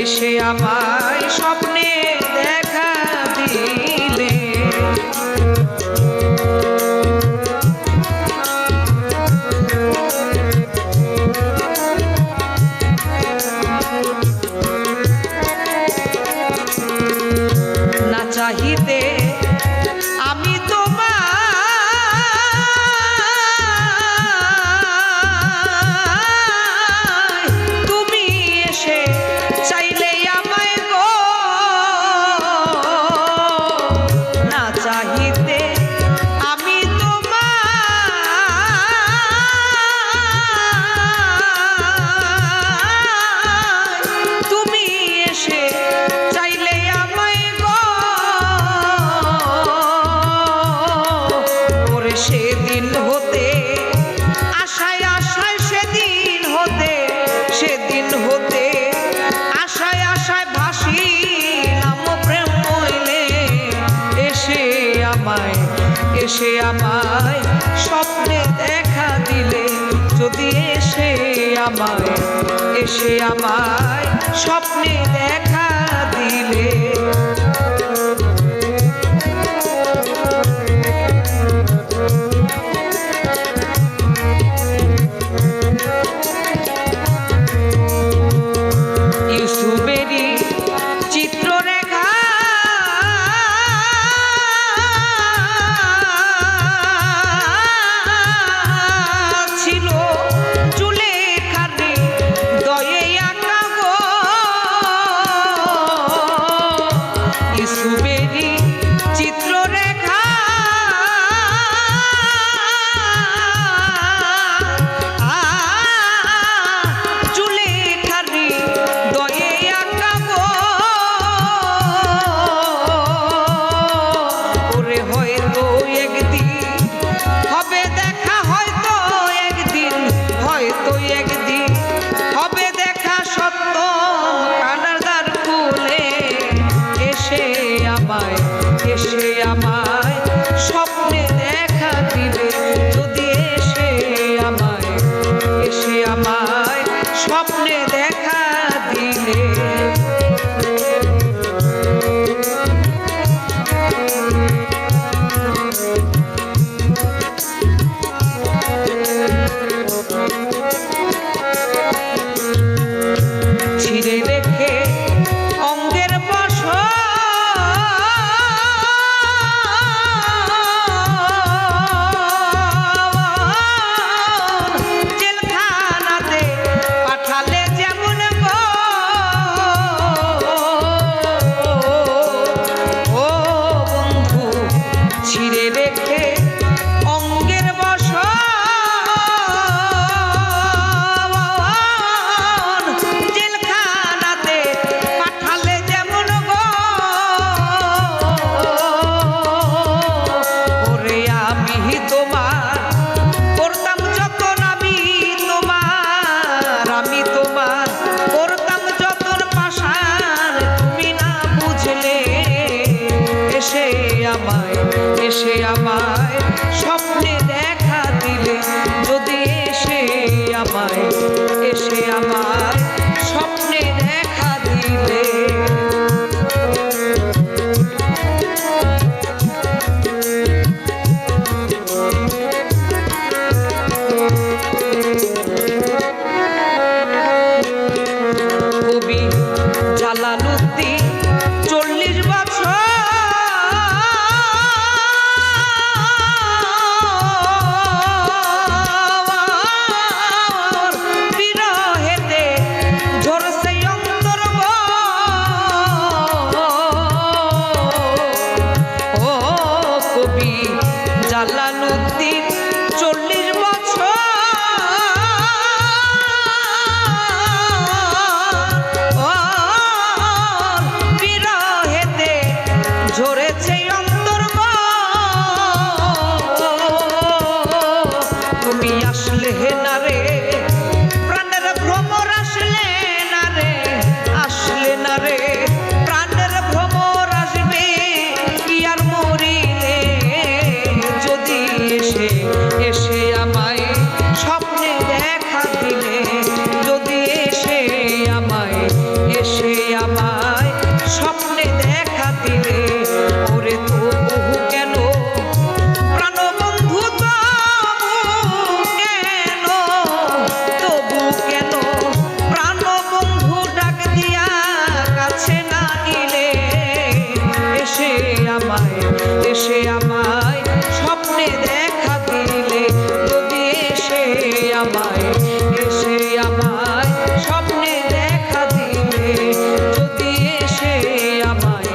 এসে আমায় স্বপ্নে দেখা দিলে না চাহিতে আমি তুমি এসে চাইলে আমায় গো না চাহিতে আমি তুমি এসে চাইলে আমায় গো ওরে সেদিন হতে আশায় আশায় সেদিন হতে আশায় আশায় ভাসিলাম প্রেম হইলে এসে আমায় স্বপ্নে দেখা দিলে যদি এসে আমায় স্বপ্নে দেখা দিলে ইউসুফেরই চিত্ররেখা ছিল চুলে খানি দয়ে আঁকা গো ইউসুফেরই চিত্ররেখা চুলে খানি দয়ে আঁকা গো ওরে হয়তো একদিন হবে দেখা হয়তো একদিন হবে দেখা সত্য কানার দ্বার খুলে এসে আমায় স্বপ্নে দেখা দিলে যদি এসে আমায় স্বপ্নে দেখা দিলে ছিঁড়ে রেখে অঙ্গের বসন জেলখানাতে পাঠালে যেমন গো ও বন্ধু ছিঁড়ে রেখে অঙ্গের বসন জেলখানাতে পাঠালে যেমন গো ওরে আমি তোমার করতাম যতন আমি তোমার করতাম যতন পাশান তুমি না বুঝলে এসে আমায় স্বপ্নে দেখা দিলে যদি এসে আমায় স্বপ্নে দেখা দিলে কবি জালালউদ্দিন 40 বছর বিরহেতে ঝরছে অন্তর গো ও কবি জালালউদ্দিন 40 বছর বিরহেতে ঝরেছে অন্তর গো তুমি আসলে না রে প্রাণের ভ্রমর আসলে না রে প্রাণের ভ্রমর আসবে কি আর মরিলে যদি এসে আমায় স্বপ্নে দেখা দিলে যদি এসে আমায় আমায় এসে আমায় স্বপ্নে দেখা দিলে, যদি এসে আমায় স্বপ্নে দেখা দিলে, যদি এসে আমায়